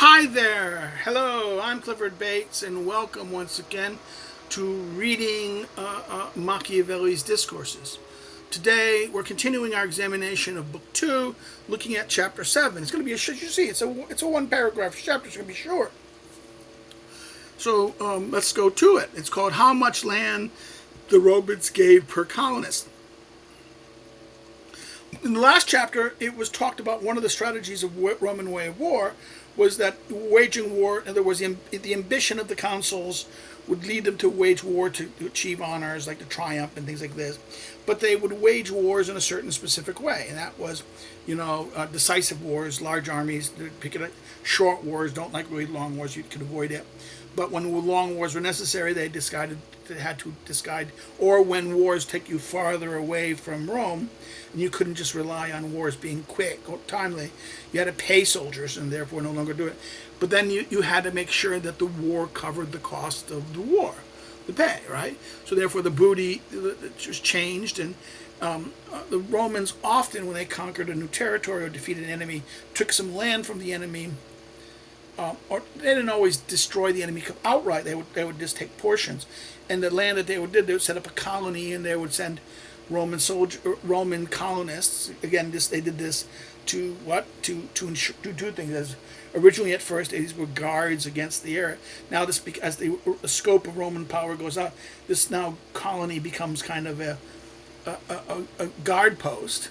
Hi there. Hello, I'm Clifford Bates, and welcome once again to reading Machiavelli's Discourses. Today, we're continuing our examination of Book 2, looking at Chapter 7. It's going to be, you see, it's a one-paragraph chapter. It's going to be short. So let's go to it. It's called How Much Land the Romans Gave Per Colonist. In the last chapter, it was talked about one of the strategies of Roman way of war was that waging war, in other words, the ambition of the consuls would lead them to wage war to achieve honors like the triumph and things like this. But they would wage wars in a certain specific way, and that was, decisive wars, large armies, pick it up, short wars, don't like really long wars, you could avoid it. But when long wars were necessary, they had to decide, or when wars take you farther away from Rome, and you couldn't just rely on wars being quick or timely. You had to pay soldiers and therefore no longer do it. But then you had to make sure that the war covered the cost of the war, the pay, right? So therefore the booty just changed, and the Romans often, when they conquered a new territory or defeated an enemy, took some land from the enemy. Or they didn't always destroy the enemy outright. They would just take portions, and the land that they would set up a colony, and they would send Roman colonists. Again, they did this to do two things. As originally at first these were guards against the area. Now as the scope of Roman power goes up, this now colony becomes kind of a guard post,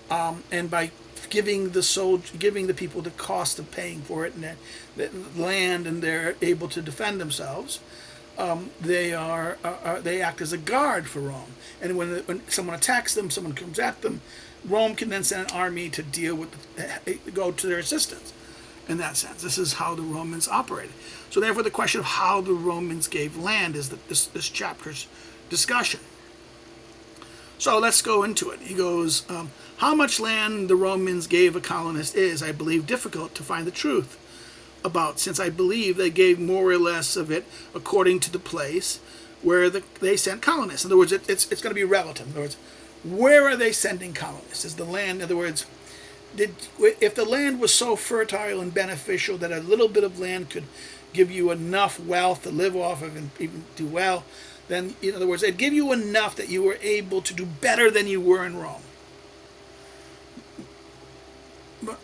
and by giving the people the cost of paying for it and the land, and they're able to defend themselves. They act as a guard for Rome, and when someone attacks them, someone comes at them, Rome can then send an army to go to their assistance. In that sense, this is how the Romans operated. So therefore, the question of how the Romans gave land is this chapter's discussion. So let's go into it. He goes, how much land the Romans gave a colonist is, I believe, difficult to find the truth about, since I believe they gave more or less of it according to the place where they sent colonists. In other words, it's going to be relative. In other words, where are they sending colonists? Is the land, in other words, if the land was so fertile and beneficial that a little bit of land could give you enough wealth to live off of and even do well, then, in other words, it'd give you enough that you were able to do better than you were in Rome. But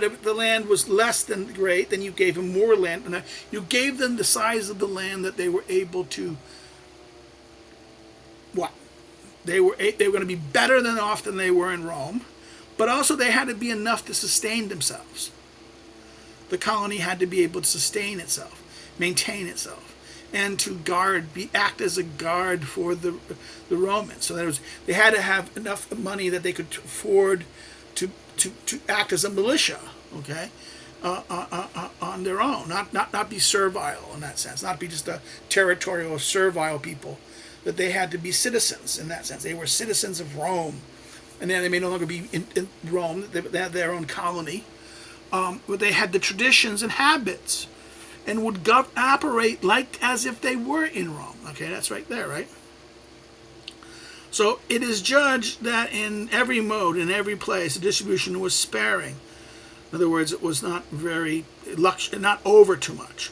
if the land was less than great, then you gave them more land. And you gave them the size of the land that they were able to. What? They were going to be better than often they were in Rome, but also they had to be enough to sustain themselves. The colony had to be able to sustain itself, maintain itself, and to act as a guard for the Romans. So they had to have enough money that they could afford to act as a militia, okay, on their own, not be servile in that sense, not be just a territorial servile people. That they had to be citizens in that sense. They were citizens of Rome, and then they may no longer be in Rome. They had their own colony, but they had the traditions and habits, and would operate like as if they were in Rome. Okay, that's right there, right? So it is judged that in every mode, in every place, the distribution was sparing. In other words, it was not not over too much.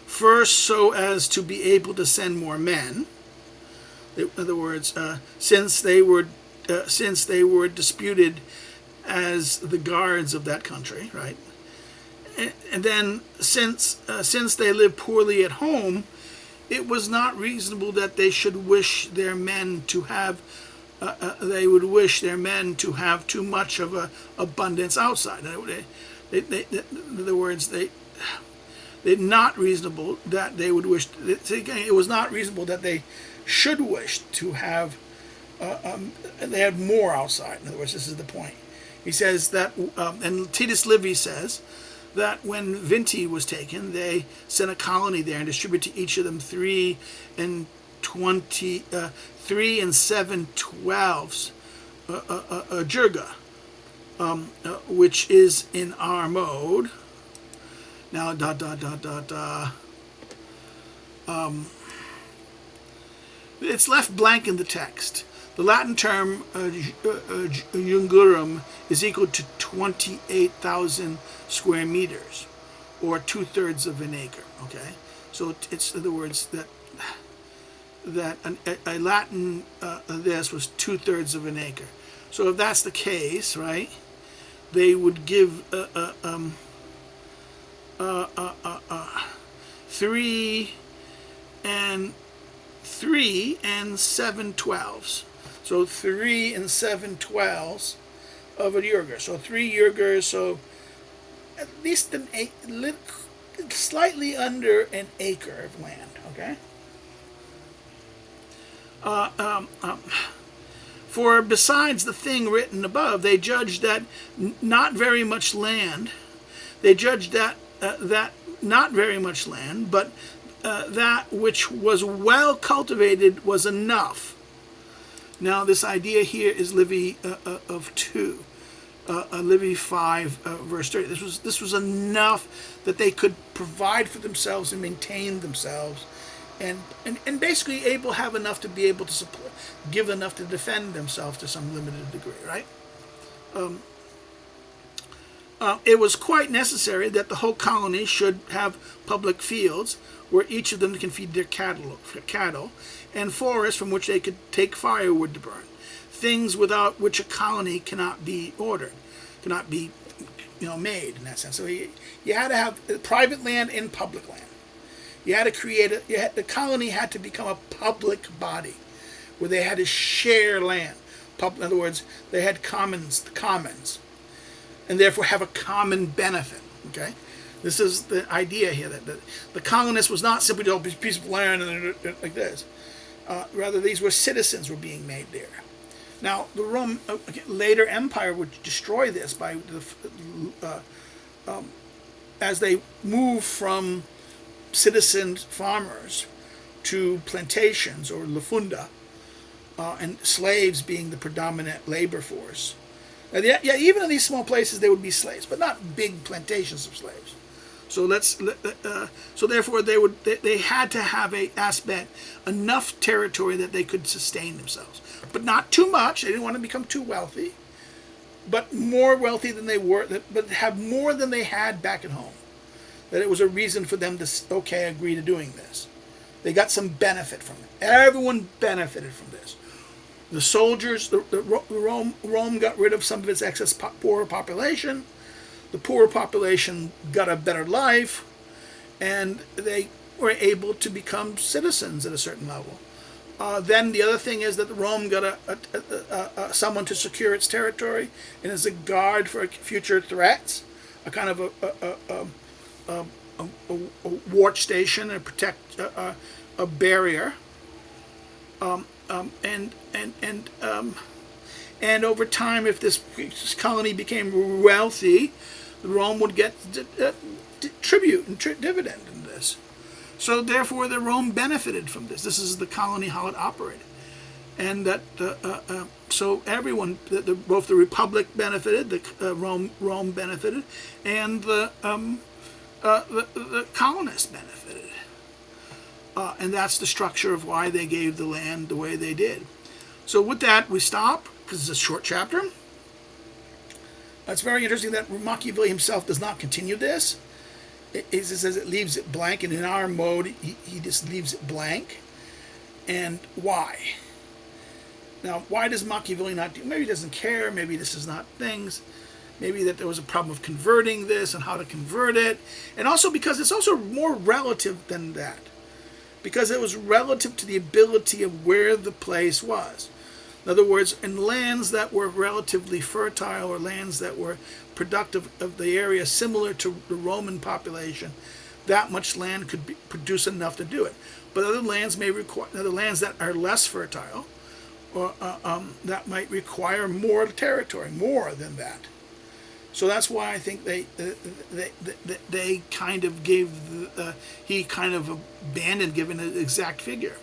First, so as to be able to send more men. In other words, since they were disputed as the guards of that country, right? And then, since they lived poorly at home, it was not reasonable that they should wish their men to have. They would wish their men to have too much of a abundance outside. In other words, they're not reasonable that they would wish. It was not reasonable that they should wish to have. They had more outside. In other words, this is the point. He says that, and Titus Livy says that when Vinti was taken, they sent a colony there and distributed to each of them 3 and 7 twelves jirga, which is in our mode. Now, it's left blank in the text. The Latin term jungurum is equal to 28,000 square meters, or 2/3 of an acre. Okay, so it's, in other words, that a Latin this was 2/3 of an acre. So if that's the case, right, they would give 3 and 7/12. So 3 and 7/12 of a jurger. So 3 jurgers, so at least slightly under an acre of land. Okay. For besides the thing written above, they judged that not very much land. They judged that not very much land, but that which was well cultivated was enough. Now, this idea here is Livy of 2, Livy 5, verse 30. This was enough that they could provide for themselves and maintain themselves, and basically have enough to be able to support, give enough to defend themselves to some limited degree, right? It was quite necessary that the whole colony should have public fields where each of them can feed their cattle, and forests from which they could take firewood to burn. Things without which a colony cannot be ordered, cannot be, made in that sense. So you had to have private land and public land. You had to create the colony had to become a public body where they had to share land. In other words, they had the commons, and therefore have a common benefit. Okay, this is the idea here that the colonist was not simply a piece of land and like this. Rather, these were citizens were being made there. Now, the Rome later empire would destroy this by as they move from citizen farmers to plantations or lafunda, and slaves being the predominant labor force. Even in these small places there would be slaves, but not big plantations of slaves. So so therefore they had to have enough territory that they could sustain themselves, but not too much. They didn't want to become too wealthy, but more wealthy than they were, but have more than they had back at home. That it was a reason for them to agree to doing this. They got some benefit from it. Everyone benefited from this. The soldiers, Rome got rid of some of its excess poor population. The poor population got a better life, and they were able to become citizens at a certain level. Then the other thing is that Rome got someone to secure its territory, and as a guard for future threats, a kind of a watch station and protect a barrier, and over time, if this colony became wealthy, Rome would get tribute and dividend in this. So therefore, the Rome benefited from this. This is the colony, how it operated, and that so everyone, both the Republic benefited, the Rome benefited, and the colonists benefited. And that's the structure of why they gave the land the way they did. So with that, we stop, because it's a short chapter. It's very interesting that Machiavelli himself does not continue this. It says it leaves it blank, and in our mode, he just leaves it blank. And why? Now, why does Machiavelli not do? Maybe he doesn't care. Maybe this is not things. Maybe that there was a problem of converting this and how to convert it. And also because it's also more relative than that. Because it was relative to the ability of where the place was. In other words, in lands that were relatively fertile or lands that were productive of the area similar to the Roman population, that much land could produce enough to do it. But other lands lands that are less fertile, or that might require more territory, more than that. So that's why I think they kind of gave he kind of abandoned giving an exact figure.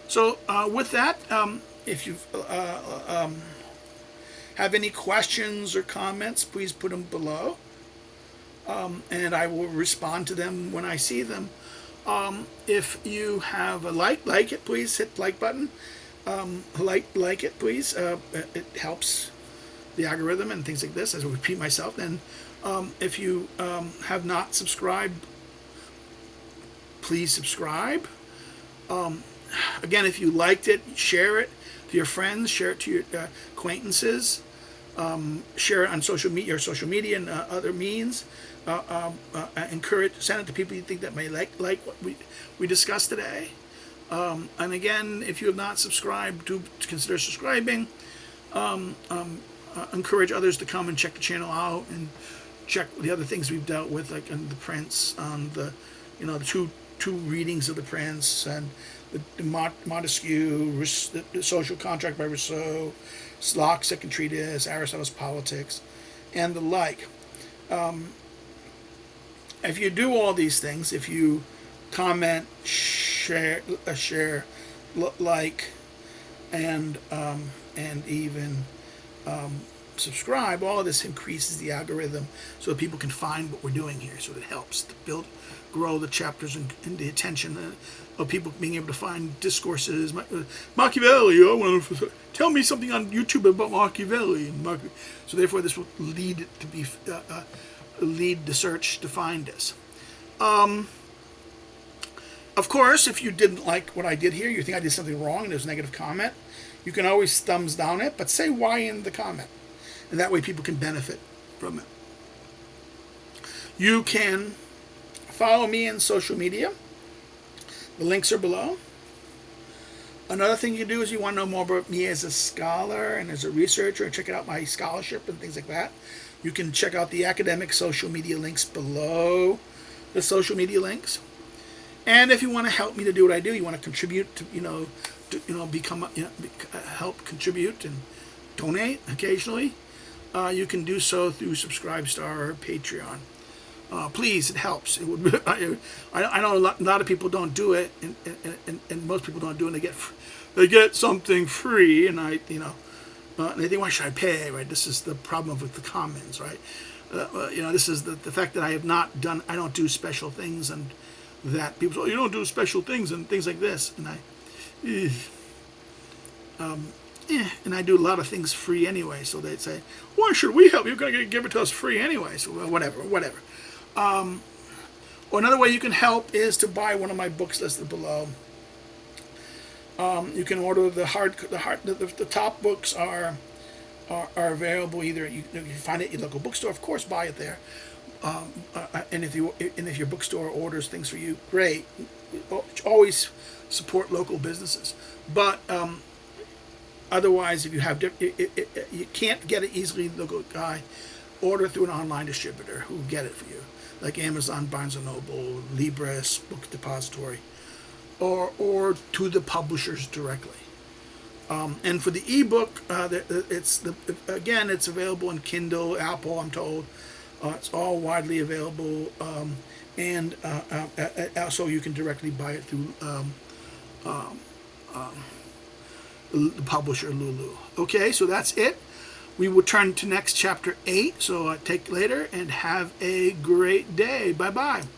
So with that, if you have any questions or comments, please put them below, and I will respond to them when I see them. If you have a like it, please hit the like button. like it, please. It helps the algorithm and things like this. As I repeat myself, then if you have not subscribed, please subscribe. Again, if you liked it, share it to your friends, share it to your acquaintances, share it on your social media and other means. Send it to people you think that may like what we discussed today. And again, if you have not subscribed, do consider subscribing. Encourage others to come and check the channel out and check the other things we've dealt with, like on the Prince, on the two readings of the Prince, and the Montesquieu, the Social Contract by Rousseau, Locke's Second Treatise, Aristotle's Politics, and the like. If you do all these things, if you comment, share, like, and even subscribe, all of this increases the algorithm so that people can find what we're doing here. So it helps to grow the chapters and the attention of people being able to find discourses. Machiavelli, tell me something on YouTube about Machiavelli. So therefore, this will lead it to be lead the search to find us. Of course, if you didn't like what I did here, you think I did something wrong, and there's a negative comment, you can always thumbs down it, but say why in the comment. And that way people can benefit from it. You can follow me in social media. The links are below. Another thing you do is you want to know more about me as a scholar and as a researcher, and check out my scholarship and things like that. You can check out the academic social media links below the social media links. And if you want to help me to do what I do, you want to contribute to, help contribute and donate occasionally, you can do so through Subscribestar or Patreon. Please, it helps. It would. I know a lot of people don't do it, and most people don't do it. And they get something free, and and they think, why should I pay? Right? This is the problem with the commons, right? This is the fact that I don't do special things, and that people say, oh, you don't do special things and things like this, and and I do a lot of things free anyway. So they'd say, why should we help? You're going to give it to us free anyway. So whatever. Or another way you can help is to buy one of my books listed below. You can order the top books are available either. You can find it at your local bookstore. Of course, buy it there. And if your bookstore orders things for you, great. Always support local businesses. But otherwise, if you can't get it easily, local guy, order through an online distributor who will get it for you, like Amazon, Barnes & Noble, Libris, Book Depository, or to the publishers directly. And for the ebook, it's available in Kindle, Apple, I'm told. It's all widely available, and also you can directly buy it through the publisher Lulu. Okay, so that's it. We will turn to next chapter 8. So take later and have a great day. Bye bye.